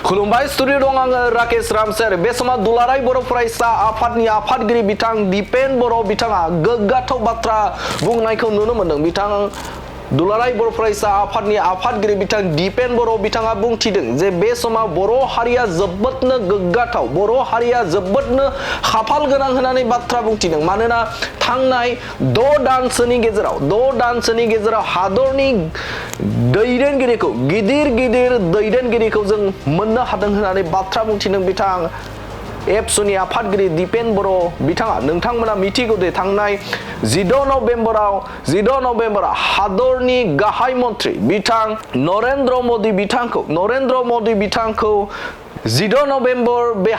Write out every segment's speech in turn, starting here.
खुलुमबाय स्टुडिअ दं आङो राकेश रामसेर बे समाव दुलाराय बर' फरायसा आफादनि आफादगिरि बिथां दिपेन बर' बिथाङा गोग्गाथाव बाथ्रा बुंनायखौ नुनो मोन्दों। बिथां दुलाराय बर' फरायसा आफादनि आफादगिरि बिथां दिपेन बर' बिथाङा बुंथिदों जे बे समाव बर' हारिया जोबोदनो गोग्गाथाव, बर' हारिया जोबोदनो खाफाल गोनां होननानै बाथ्रा बुंथिदों। मानोना थांनाय 6 दानसोनि गेजेराव हादरनि दैदेनगिरिखौ गिदिर दैदेनगिरिखौ जों मोननो हादों होननानै बाथ्रा बुंथिदों बिथां एबसुनि आफादगिरि दिपेन बर' बिथाङा। नोंथांमोना मिथिगौ दे थांनाय 16 नभेम्बराव हादरनि गाहाय मन्त्रि बिथां नरेन्द्र मदि बिथांखौ 16 नभेम्बर बे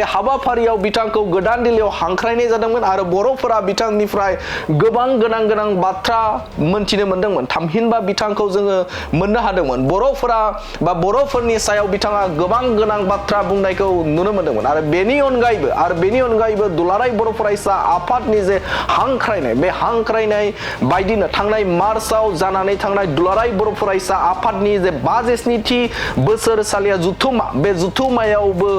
हाबाफारियाव बिथांखौ गोदान दिल्लीयाव हांख्रायनाय जादोंमोन आरो बर'फोरा बिथांनिफ्राय गोबां गोनां बाथ्रा मोनथिनो मोन्दोंमोन। थामहिनबा बिथांखौ जोङो मोननो हादोंमोन। बर'फोरनि सायाव बिथाङा गोबां गोनां बाथ्रा बुंनायखौ नुनो मोन्दोंमोन आरो बेनि अनगायैबो दुलाराय बर' फरायसा आफादनि जे हांख्रायनाय, बे हांख्रायनाय बायदिनो थांनाय मार्चआव जानानै थांनाय दुलाराय बर' फरायसा आफादनि जे 57थि बोसोरसालिया जुथुमा, बे जुथुमायावबो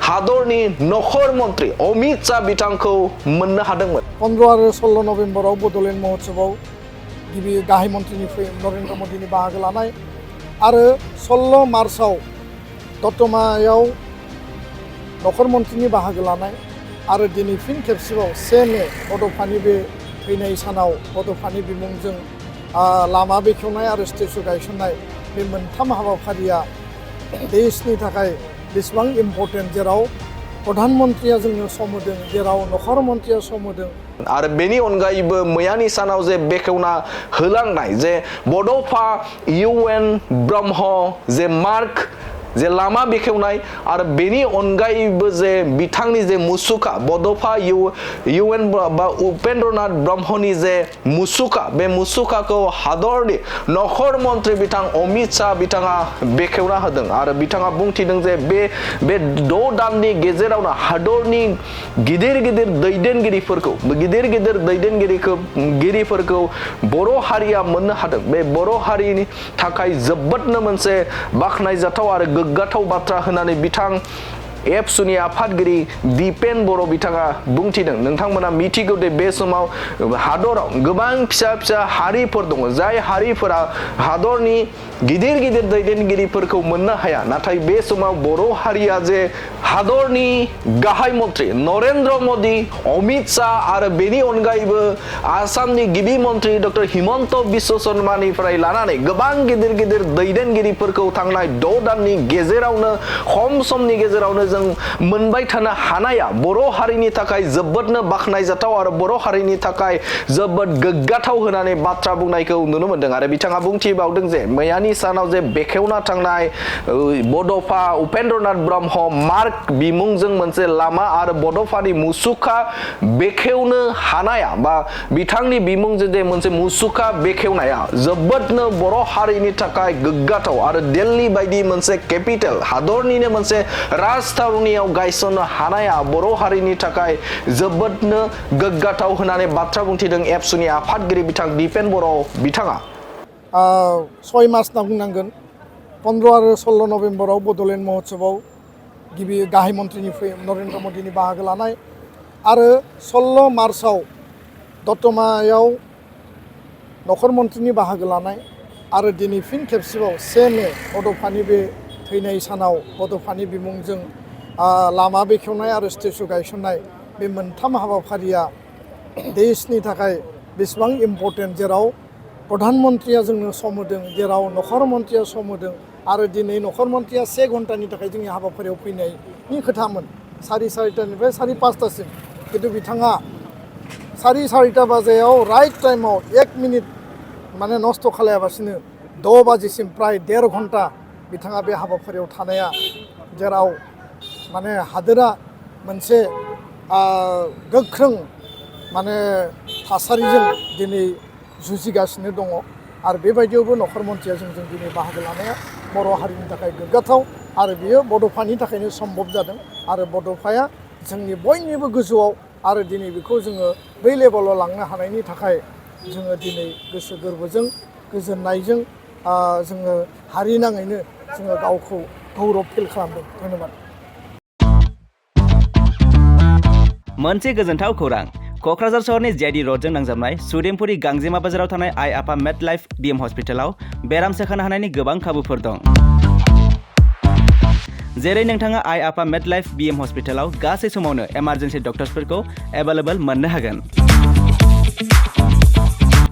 हादरनि नखर मन्त्रि अमित शाह बिथांखौ मोननो हादोंमोन। 15 आरो 16 नभेम्बराव बड'लेण्ड महोत्सवआव गिबि गाहाय मन्त्रिनिफ्राय नरेन्द्र मदिनि बाहागो लानाय आरो 16 मार्चआव दतमायाव नखर मन्थ्रिनि बाहागो लानाय आरो दिनै फिन खेबसेबाव 1 मे बड'फानि बे थैनाय सानाव बड'फानि बिमुंजों लामा बेखेवनाय आरो स्टेचु गायसननाय, बे मोनथाम हाबाफारिया देशनि थाखाय बेसेबां इम्पर्टेन्ट, जेराव प्रधान मन्त्रिया जोंनो सम होदों, जेराव नखर मन्त्रिया सम होदों। आरो बेनि अनगायैबो मैयानि सानाव जे बेखेवना होलांनाय जे बड'फा UN ब्रह्म जे मार्क जे लामा बेखेवनाय आरो बेनि अनगायैबो जे बिथांनि जे मुसुखा बड'फा UN बा उपेन्द्रनाथ ब्रह्मनि जे मुसुखा, बे मुसुखाखौ हादरनि नखर मन्त्रि बिथां अमित शाह बिथाङा बेखेवना होदों आरो बिथाङा बुंथिदों जे बे 6 दाननि गेजेरावनो हादरनि गिदिर दैदेनगिरिफोरखौ बर' हारिया मोननो हादों। बे बर' हारिनि थाखाय जोबोदनो मोनसे बाख्नायजाथाव आरो गोग्गाथाव बाथ्रा होननानै बिथां एबसुनि आफादगिरि दिपेन बर' बिथाङा बुंथिदों। नोंथांमोना मिथिगौ दे बे समाव हादराव गोबां फिसा हारिफोर दङ, जाय हारिफोरा हादरनि गिदिर दैदेनगिरिफोरखौ मोननो हाया। नाथाय बे समाव बर' हारिया जे हादरनि गाहाय मन्त्रि नरेन्द्र मदि, अमित शाह आरो बेनि अनगायैबो आसामनि गिबि मन्त्रि डक्टर हिमन्त बिश्व शर्मानिफ्राय लानानै गोबां गिदिर दैदेनगिरिफोरखौ थांनाय 6 दाननि गेजेरावनो खम समनि गेजेरावनो जों मोनबाय थानो हानाया बर' हारिनि थाखाय जोबोदनो बाख्नायजाथाव आरो बर' हारिनि थाखाय जोबोद गोग्गाथाव होननानै बाथ्रा बुंनायखौ नुनो मोन्दों। आरो बिथाङा बुंथिबावदों जे मैयानि सानाव जे बेखेवना थांनाय बड'फा उपेन्द्रनाथ ब्रह्म मार्क बिमुंजों मोनसे लामा आरो बड'फानि मुसुखा बेखेवनो हानाया बा बिथांनि बिमुंजों जे मोनसे मुसुखा बेखेवनाया जोबोदनो बर' हारिनि थाखाय गोग्गाथाव आरो दिल्ली बायदि मोनसे केपिटेल, हादरनिनो मोनसे राजथावनियाव गायसननो हानाया बर' हारिनि थाखाय जोबोदनो गोग्गाथाव होननानै बाथ्रा बुंथिदों एबसुनि आफादगिरि बिथां दिपेन बर' बिथाङा। 6 मार्च होनना बुंनांगोन। 15 आरो 16 नभेम्बराव बड'लेण्ड महोत्सवआव गिबि गाहाय मन्थ्रिनिफ्राय नरेन्द्र मदिनि बाहागो लानाय आरो 16 मार्चआव दतमायाव नखर मन्थ्रिनि बाहागो लानाय आरो दिनै फिन खेबसेबाव 1 मे बड'फानि बे थैनाय सानाव बड'फानि बिमुंजों लामा बेखेवनाय आरो स्टेचु गायसननाय, बे मोनथाम हाबाफारिया देशनि थाखाय बेसेबां इम्पर्टेन्ट, जेराव प्रधान मन्त्रिया जोंनो सम होदों, जेराव नखर मन्त्रिया सम होदों आरो दिनै नखर मन्त्रिया 1 घन्टानि थाखाय जोंनि हाबाफारियाव फैनायनि खोथामोन 4:30निफ्राय 4:05सिम। खिन्थु बिथाङा 4:30 बाजियाव राइट टाइमाव 1 मिनिट माने नस्थ' खालायाबासिनो 6 बाजिसिम प्राय 1.5 घन्टा बिथाङा बे हाबाफारियाव थानाया, जेराव माने हादोरा मोनसे गोख्रों माने थासारिजों दिनै जुजिगासिनो दङ आरो बेबायदियावबो नखर मन्थ्रिया जोंजों दिनै बाहागो लानाया बर' हारिनि थाखाय गोग्गाथाव आरो बियो बड'फानि थाखायनो सम्भब जादों आरो बड'फाया जोंनि बयनिबो गोजौआव आरो दिनै बेखौ जोङो बै लेभेलाव लांनो हानायनि थाखाय जोङो दिनै गोसो गोरबोजों गोजोननायजों जोङो हारि नाङैनो जोङो गावखौ गौरब फिल खालामदों धन्यबाद मोनसे गोजोनथाव खौरां क'क्राझार सहरनि जेआइडि र'डजों नांजाबनाय सुदेमपुरि गांजेमा बाजाराव थानाय आइ आफा मेड लाइफ बिएम हस्पिटालाव बेराम सोखानो हानायनि गोबां खाबुफोर दं जेरै नोंथाङा आइ आफा मेड लाइफ बिएम हस्पिटालाव गासै समावनो इमारजेन्सि डक्टर्सफोरखौ एभेलेबल मोननो हागोन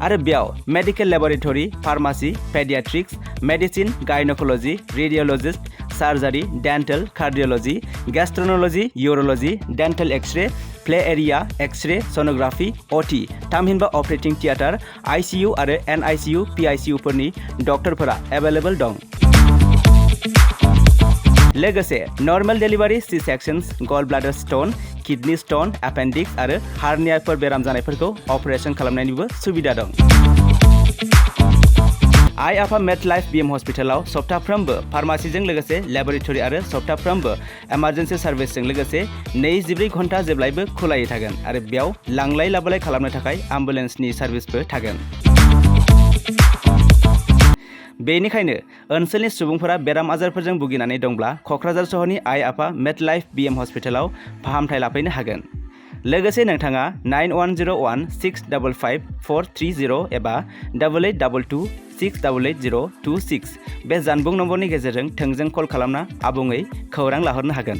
आरो बेयाव medical laboratory pharmacy paediatrics medicine gynaecology radiologist surgery dental cardiology gastroenterology urology dental X-ray play area X-ray sonography अटि थामहिनबा अपारेटिं थियेटार आइसिइउ आरो एनआइसिइउ पिआइसिइउफोरनि डक्टरफोरा एभेलेबल दं लोगोसे नर्मेल डेलिभारि सि सेक्शन्स गल bladder stone kidney stone appendix आरो हार्नियाफोर बेराम जानायफोरखौ अपारेशन खालामनायनिबो सुबिदा दं आइ आफा मेड लाइफ बिएम हस्पिटालाव सप्ताफ्रोमबो फार्मासिजों लोगोसे लेबरेटरि आरो सप्ताफ्रोमबो इमारजेन्सि सार्भिसजों लोगोसे 24 घन्टा जेब्लायबो खुलायै थागोन आरो बेयाव लांलाय लाबोलाय खालामनो थाखाय एम्बुलेन्सनि सार्भिसबो थागोन बेनिखायनो ओनसोलनि सुबुंफोरा बेराम आजारफोरजों भुगिनानै दंब्ला क'क्राझार सहरनि आइ आफा मेड लाइफ बिएम हस्पिटालाव फाहामथाय लाफैनो हागोन लोगोसे नोंथाङा 9101655430 एबा 8822688026 बे जानबुं नम्बरनि गेजेरजों थोंजों कल खालामना आबुङै खौरां लाहरनो हागोन